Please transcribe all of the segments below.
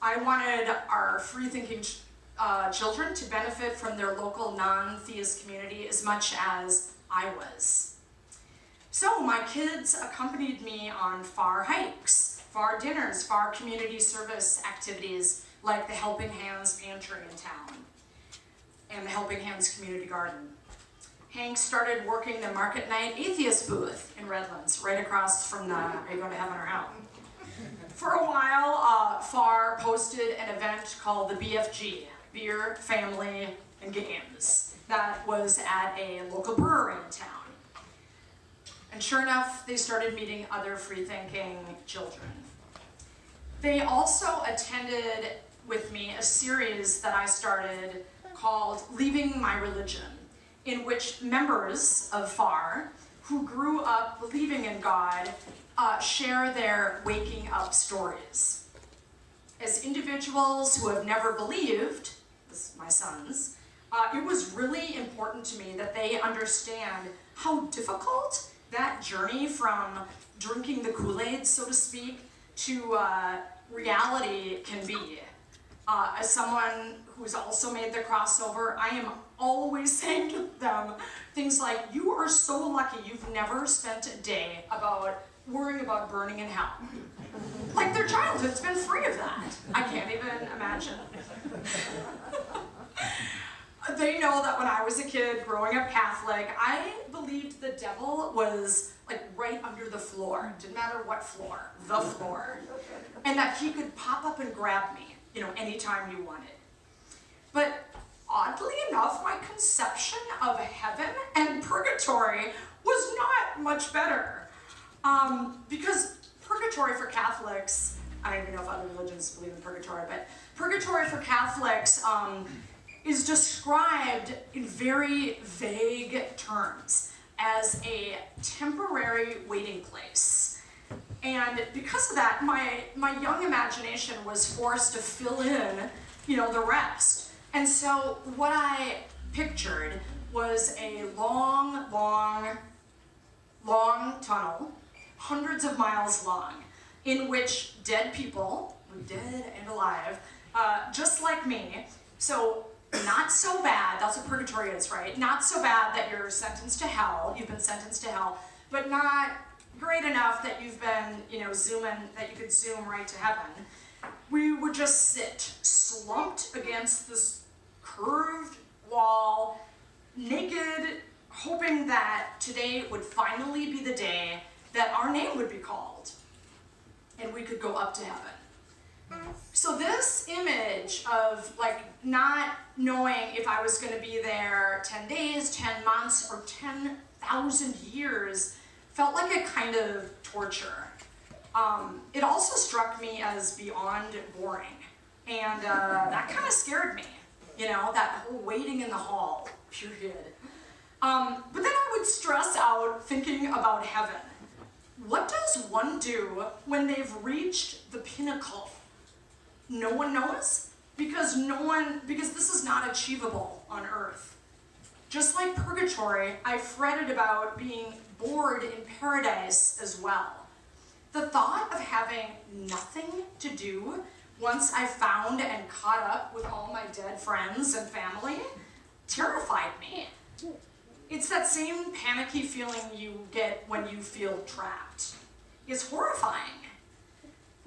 I wanted our free-thinking children to benefit from their local non-theist community as much as I was. So my kids accompanied me on far hikes, far dinners, far community service activities like the Helping Hands Pantry in town and the Helping Hands Community Garden. Hank started working the Market Night Atheist booth in Redlands, right across from the Are You Going to Heaven or Hell? For a while, FAR posted an event called the BFG, Beer, Family, and Games. That was at a local brewery in town. And sure enough, they started meeting other free-thinking children. They also attended with me a series that I started called Leaving My Religion, in which members of FAR who grew up believing in God share their waking up stories. As individuals who have never believed, as my sons, it was really important to me that they understand how difficult that journey from drinking the Kool-Aid, so to speak, to reality can be. As someone who's also made the crossover, I am always saying to them things like, you are so lucky you've never spent a day worrying about burning in hell. Like their childhood's been free of that. I can't even imagine. They know that when I was a kid growing up Catholic, I believed the devil was like right under the floor. Didn't matter what floor, the floor. And that he could pop up and grab me, anytime you wanted. But oddly enough, my conception of heaven and purgatory was not much better. Because purgatory for Catholics, I don't even know if other religions believe in purgatory, but purgatory for Catholics is described in very vague terms as a temporary waiting place. And because of that, my young imagination was forced to fill in, the rest. And so what I pictured was a long tunnel, hundreds of miles long, in which dead people, dead and alive, just like me, so not so bad, that's what purgatory is, right? Not so bad that you've been sentenced to hell, but not great enough that you've been, that you could zoom right to heaven. We would just sit slumped against this curved wall, naked, hoping that today would finally be the day that our name would be called and we could go up to heaven. So this image of not knowing if I was going to be there 10 days, 10 months, or 10,000 years felt like a kind of torture. It also struck me as beyond boring, and that kind of scared me, that whole waiting in the hall, period. But then I would stress out thinking about heaven. What does one do when they've reached the pinnacle? No one knows? Because this is not achievable on earth. Just like purgatory, I fretted about being bored in paradise as well. The thought of having nothing to do once I found and caught up with all my dead friends and family terrified me. It's that same panicky feeling you get when you feel trapped. It's horrifying.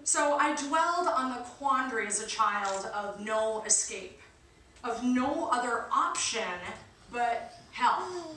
So I dwelled on the quandary as a child of no escape, of no other option but hell.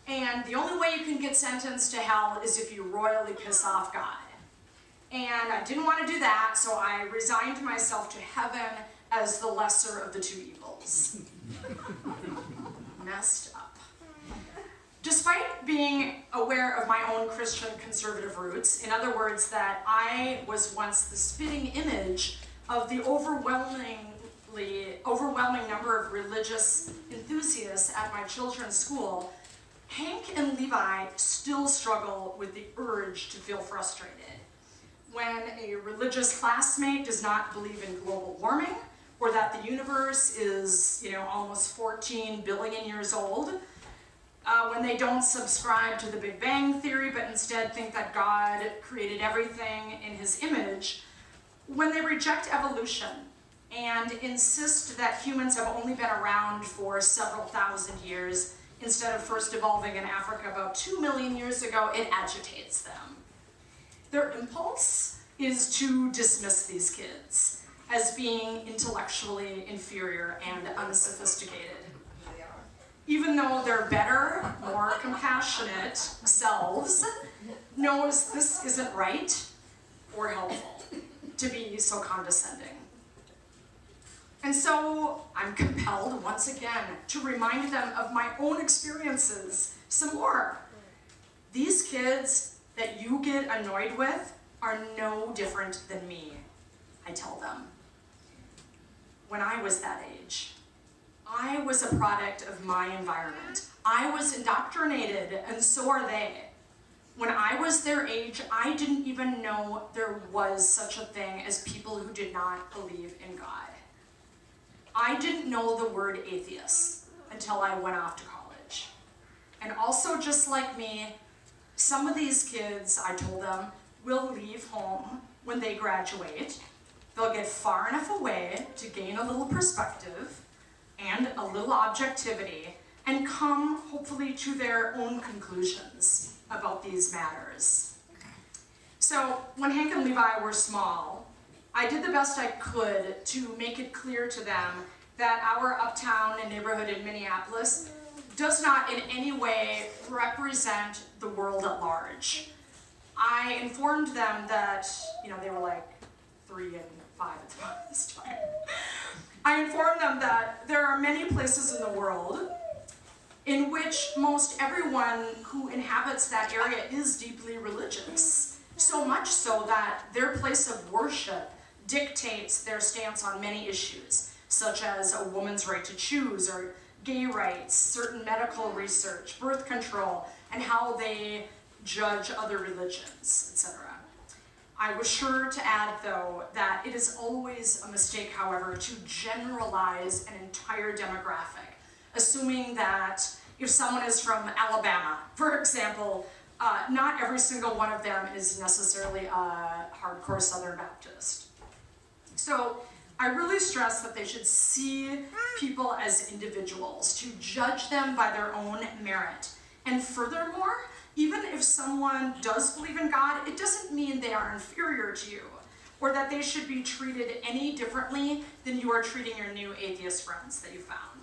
And the only way you can get sentenced to hell is if you royally piss off God. And I didn't want to do that, so I resigned myself to heaven as the lesser of the two evils. Messed up. Despite being aware of my own Christian conservative roots, in other words, that I was once the spitting image of the overwhelming number of religious enthusiasts at my children's school, Hank and Levi still struggle with the urge to feel frustrated. When a religious classmate does not believe in global warming, or that the universe is, almost 14 billion years old, when they don't subscribe to the Big Bang Theory, but instead think that God created everything in his image, when they reject evolution and insist that humans have only been around for several thousand years instead of first evolving in Africa about 2 million years ago, it agitates them. Their impulse is to dismiss these kids as being intellectually inferior and unsophisticated, even though their better, more compassionate selves knows this isn't right or helpful to be so condescending. And so I'm compelled once again to remind them of my own experiences some more. These kids that you get annoyed with are no different than me, I tell them. When I was that age, I was a product of my environment. I was indoctrinated, and so are they. When I was their age, I didn't even know there was such a thing as people who did not believe in God. I didn't know the word atheist until I went off to college. And also, just like me, some of these kids, I told them, will leave home when they graduate. They'll get far enough away to gain a little perspective and a little objectivity and come, hopefully, to their own conclusions about these matters. So, when Hank and Levi were small, I did the best I could to make it clear to them that our uptown and neighborhood in Minneapolis does not in any way represent the world at large. I informed them that, they were like 3 and 5 at this time. I informed them that there are many places in the world in which most everyone who inhabits that area is deeply religious. So much so that their place of worship dictates their stance on many issues, such as a woman's right to choose, or gay rights, certain medical research, birth control, and how they judge other religions, etc. I was sure to add, though, that it is always a mistake, however, to generalize an entire demographic, assuming that if someone is from Alabama, for example, not every single one of them is necessarily a hardcore Southern Baptist. So I really stress that they should see people as individuals, to judge them by their own merit. And furthermore, even if someone does believe in God, it doesn't mean they are inferior to you, or that they should be treated any differently than you are treating your new atheist friends that you found.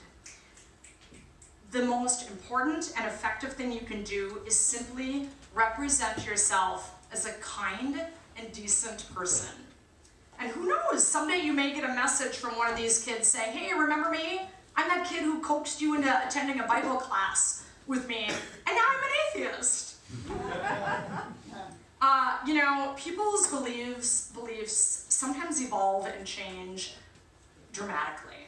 The most important and effective thing you can do is simply represent yourself as a kind and decent person. And who knows, someday you may get a message from one of these kids saying, "Hey, remember me? I'm that kid who coaxed you into attending a Bible class with me, and now I'm an atheist." People's beliefs sometimes evolve and change dramatically.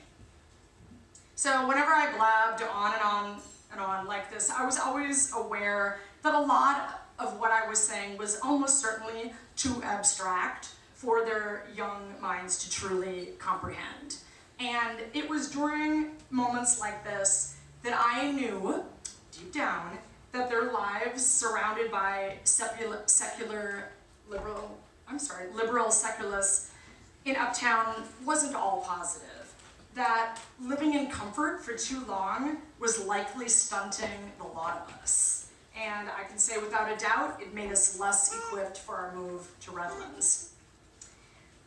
So whenever I blabbed on and on and on like this, I was always aware that a lot of what I was saying was almost certainly too abstract for their young minds to truly comprehend. And it was during moments like this that I knew, deep down, that their lives surrounded by liberal secularists in Uptown wasn't all positive. That living in comfort for too long was likely stunting the lot of us. And I can say without a doubt, it made us less equipped for our move to Redlands.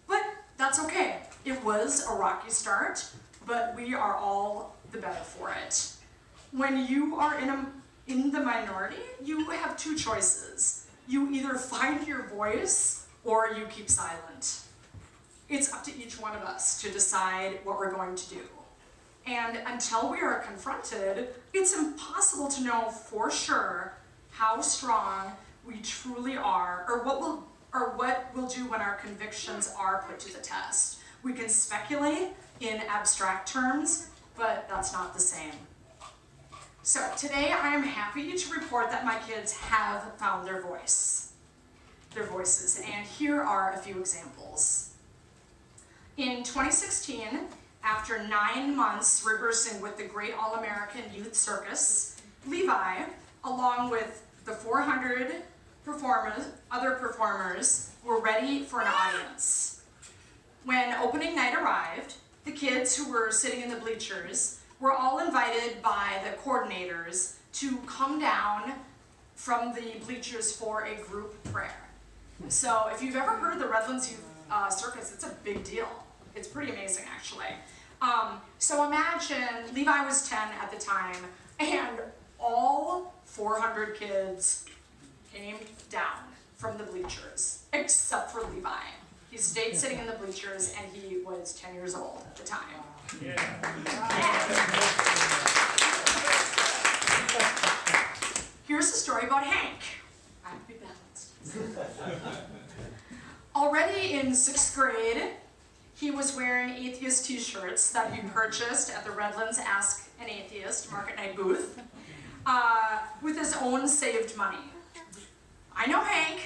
But that's okay. It was a rocky start, but we are all the better for it. When you are in the minority, you have two choices. You either find your voice or you keep silent. It's up to each one of us to decide what we're going to do. And until we are confronted, it's impossible to know for sure how strong we truly are, or what we'll do when our convictions are put to the test. We can speculate in abstract terms, but that's not the same. So today I am happy to report that my kids have found their voices, and here are a few examples. In 2016, after 9 months rehearsing with the Great All-American Youth Circus, Levi, along with the 400 other performers, were ready for an audience. When opening night arrived, the kids who were sitting in the bleachers were all invited by the coordinators to come down from the bleachers for a group prayer. So if you've ever heard of the Redlands Youth Circus, it's a big deal. It's pretty amazing, actually. So imagine, Levi was 10 at the time, and all 400 kids came down from the bleachers, except for Levi. He stayed sitting in the bleachers, and he was 10 years old at the time. Yeah. Here's a story about Hank. I have to be balanced. Already in 6th grade, he was wearing atheist t-shirts that he purchased at the Redlands Ask an Atheist Market Night booth with his own saved money. I know Hank,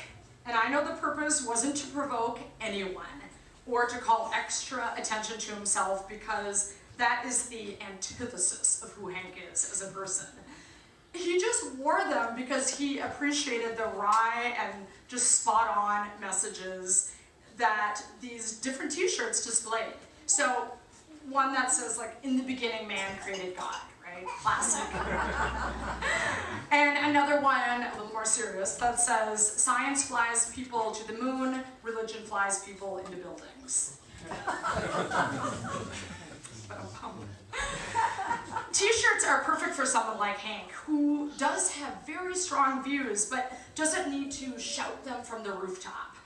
and I know the purpose wasn't to provoke anyone or to call extra attention to himself, because that is the antithesis of who Hank is as a person. He just wore them because he appreciated the wry and just spot-on messages that these different t-shirts displayed. So one that says, like, in the beginning man created God, right? Classic. And another one, a little more serious, that says science flies people to the moon, religion flies people into buildings. T-shirts are perfect for someone like Hank, who does have very strong views, but doesn't need to shout them from the rooftop.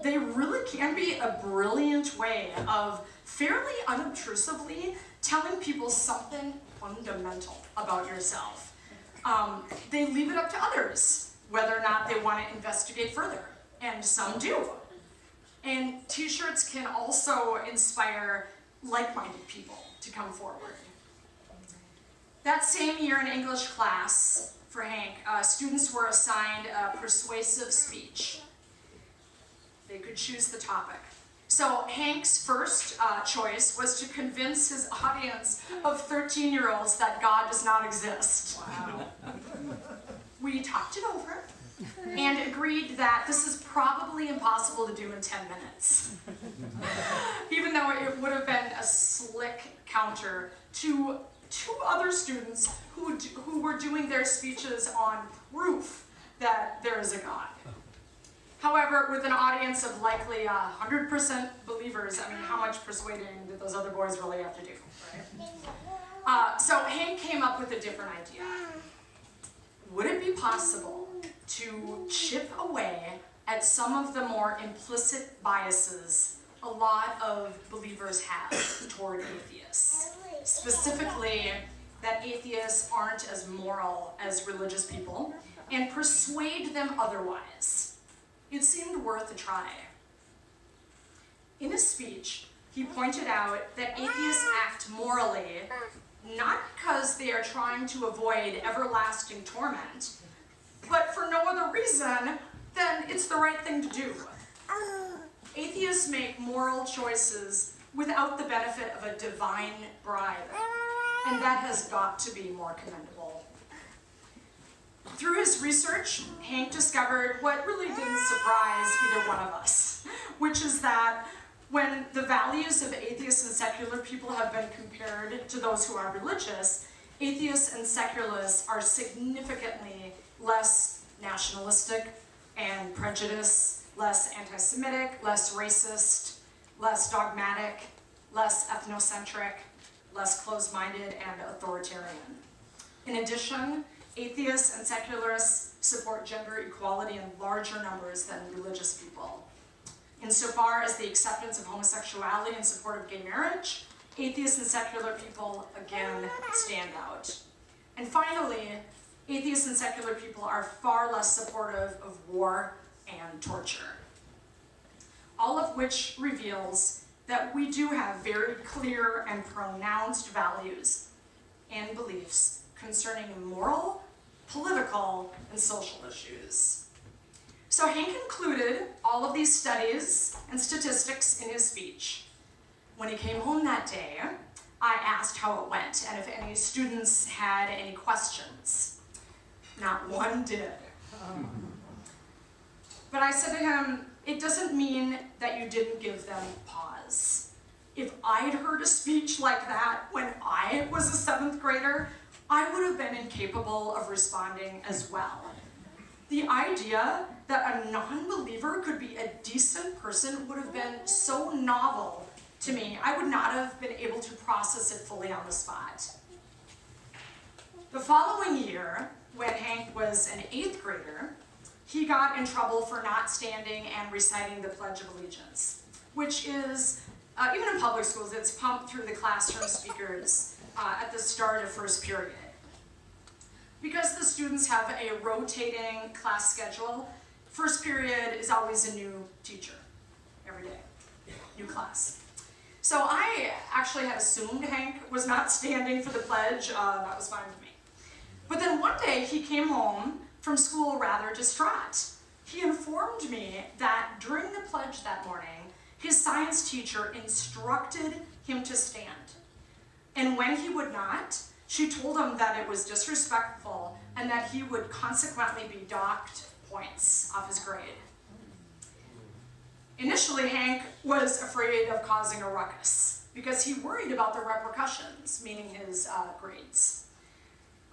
They really can be a brilliant way of fairly unobtrusively telling people something fundamental about yourself. They leave it up to others whether or not they want to investigate further, and some do. And t-shirts can also inspire like-minded people to come forward. That same year in English class for Hank, students were assigned a persuasive speech. They could choose the topic. So Hank's first choice was to convince his audience of 13-year-olds that God does not exist. Wow. We talked it over and agreed that this is probably impossible to do in 10 minutes. Even though it would have been a slick counter to two other students who were doing their speeches on proof that there is a God. However, with an audience of likely 100% believers, I mean, how much persuading did those other boys really have to do, right? So Hank came up with a different idea. Would it be possible to chip away at some of the more implicit biases a lot of believers have toward atheists? Specifically, that atheists aren't as moral as religious people, and persuade them otherwise. It seemed worth a try. In his speech, he pointed out that atheists act morally not because they are trying to avoid everlasting torment, but for no other reason than it's the right thing to do. Atheists make moral choices without the benefit of a divine bribe, and that has got to be more commendable. Through his research, Hank discovered what really didn't surprise either one of us, which is that when the values of atheists and secular people have been compared to those who are religious, atheists and secularists are significantly less nationalistic and prejudiced, less anti-Semitic, less racist, less dogmatic, less ethnocentric, less closed-minded and authoritarian. In addition, atheists and secularists support gender equality in larger numbers than religious people. Insofar as the acceptance of homosexuality and support of gay marriage, atheists and secular people again stand out. And finally, atheists and secular people are far less supportive of war and torture. All of which reveals that we do have very clear and pronounced values and beliefs concerning moral, political, and social issues. So Hank included all of these studies and statistics in his speech. When he came home that day, I asked how it went and if any students had any questions. Not one did. But I said to him, it doesn't mean that you didn't give them pause. If I'd heard a speech like that when I was a 7th grader, I would have been incapable of responding as well. The idea that a non-believer could be a decent person would have been so novel to me, I would not have been able to process it fully on the spot. The following year, when Hank was an 8th grader, he got in trouble for not standing and reciting the Pledge of Allegiance, which is, even in public schools, it's pumped through the classroom speakers at the start of first period. Because the students have a rotating class schedule, first period is always a new teacher, every day, new class. So I actually had assumed Hank was not standing for the pledge, that was fine with me. But then one day he came home from school rather distraught. He informed me that during the pledge that morning, his science teacher instructed him to stand. And when he would not, she told him that it was disrespectful and that he would consequently be docked points off his grade. Initially, Hank was afraid of causing a ruckus because he worried about the repercussions, meaning his grades.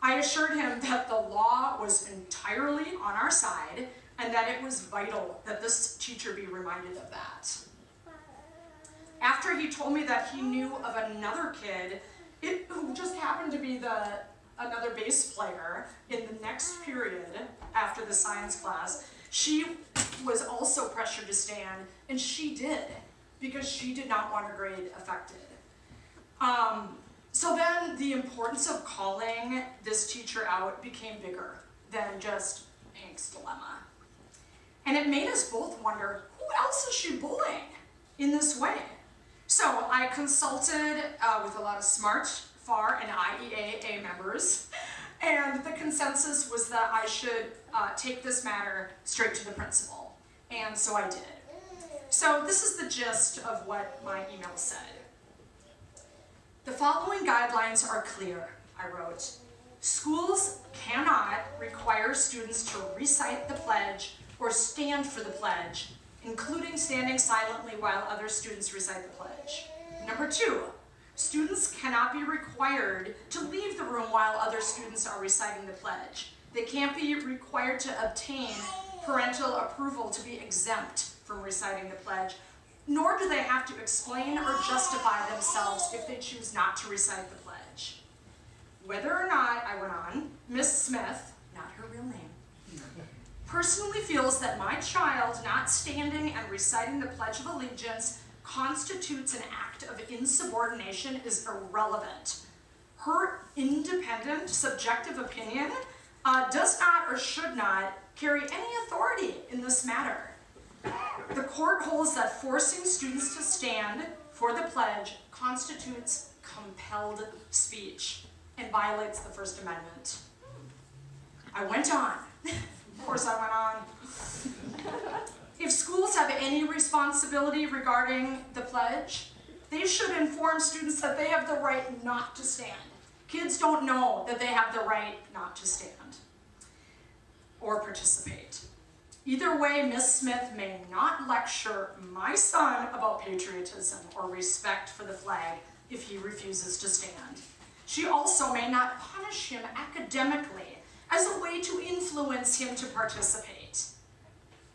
I assured him that the law was entirely on our side and that it was vital that this teacher be reminded of that. After he told me that he knew of another kid who just happened to be another bass player in the next period after the science class, she was also pressured to stand, and she did, because she did not want her grade affected. So then the importance of calling this teacher out became bigger than just Hank's dilemma. And it made us both wonder, who else is she bullying in this way? So I consulted with a lot of SMART, FAR, and IEAA members, and the consensus was that I should take this matter straight to the principal. And so I did. So this is the gist of what my email said. The following guidelines are clear, I wrote. Schools cannot require students to recite the pledge or stand for the pledge, including standing silently while other students recite the pledge. Number 2, students cannot be required to leave the room while other students are reciting the pledge. They can't be required to obtain parental approval to be exempt from reciting the pledge, nor do they have to explain or justify themselves if they choose not to recite the pledge. Whether or not, I went on, Miss Smith, not her real name, personally feels that my child not standing and reciting the Pledge of Allegiance constitutes an act of insubordination is irrelevant. Her independent, subjective opinion does not or should not carry any authority in this matter. The court holds that forcing students to stand for the pledge constitutes compelled speech and violates the First Amendment. I went on. Of course I went on. If schools have any responsibility regarding the pledge, they should inform students that they have the right not to stand. Kids don't know that they have the right not to stand or participate. Either way, Ms. Smith may not lecture my son about patriotism or respect for the flag if he refuses to stand. She also may not punish him academically as a way to influence him to participate.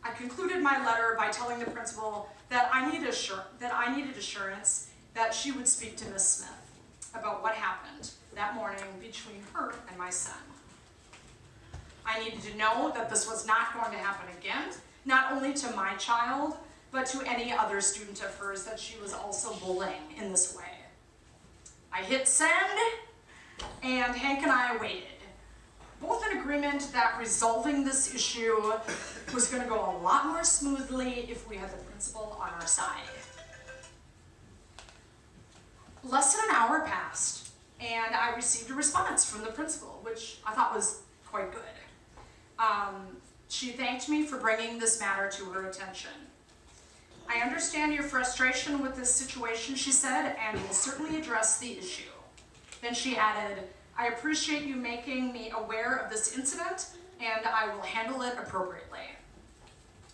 I concluded my letter by telling the principal that I needed assurance that she would speak to Ms. Smith about what happened that morning between her and my son. I needed to know that this was not going to happen again, not only to my child, but to any other student of hers that she was also bullying in this way. I hit send, and Hank and I waited, both in agreement that resolving this issue was going to go a lot more smoothly if we had the principal on our side. Less than an hour passed, and I received a response from the principal, which I thought was quite good. She thanked me for bringing this matter to her attention. I understand your frustration with this situation, she said, and will certainly address the issue. Then she added, I appreciate you making me aware of this incident, and I will handle it appropriately.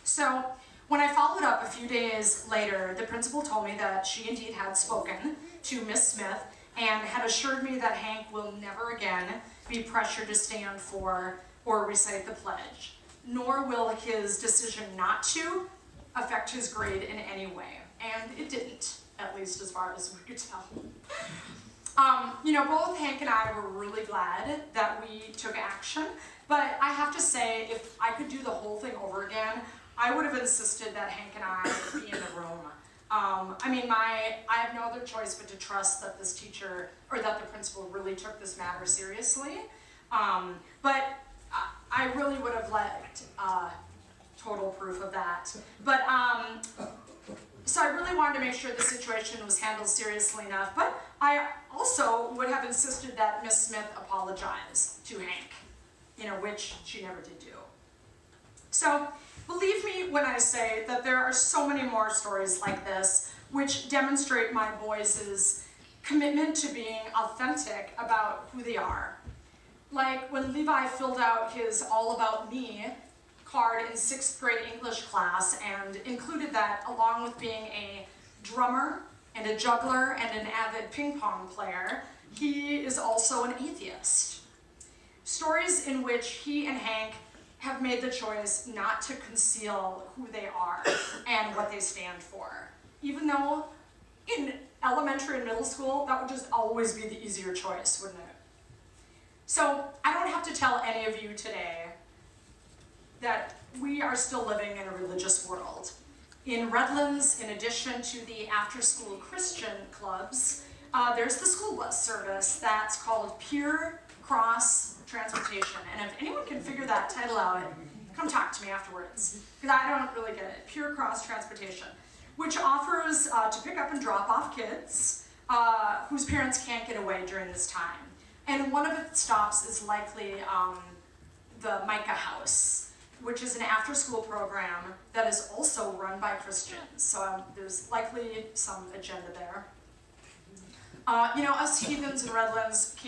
So When I followed up a few days later, the principal told me that she indeed had spoken to Miss Smith and had assured me that Hank will never again be pressured to stand for or recite the pledge, nor will his decision not to affect his grade in any way. And it didn't, at least as far as we could tell. Both Hank and I were really glad that we took action, but I have to say, if I could do the whole thing over again, I would have insisted that Hank and I be in the room. I have no other choice but to trust that this teacher, or that the principal really took this matter seriously. But I really would have liked total proof of that. But, so I really wanted to make sure the situation was handled seriously enough, but I also would have insisted that Miss Smith apologize to Hank, which she never did do. So, believe me when I say that there are so many more stories like this which demonstrate my boys' commitment to being authentic about who they are. Like when Levi filled out his All About Me card in 6th grade English class and included that along with being a drummer and a juggler and an avid ping pong player, he is also an atheist. Stories in which he and Hank have made the choice not to conceal who they are and what they stand for. Even though in elementary and middle school, that would just always be the easier choice, wouldn't it? So I don't have to tell any of you today that we are still living in a religious world. In Redlands, in addition to the after-school Christian clubs, there's the school bus service that's called Pure Cross Transportation. And if anyone can figure that title out, come talk to me afterwards, because I don't really get it. Pure Cross Transportation, which offers to pick up and drop off kids whose parents can't get away during this time. And one of its stops is likely the Heretic House, which is an after-school program that is also run by Christians. So there's likely some agenda there. Us heathens in Redlands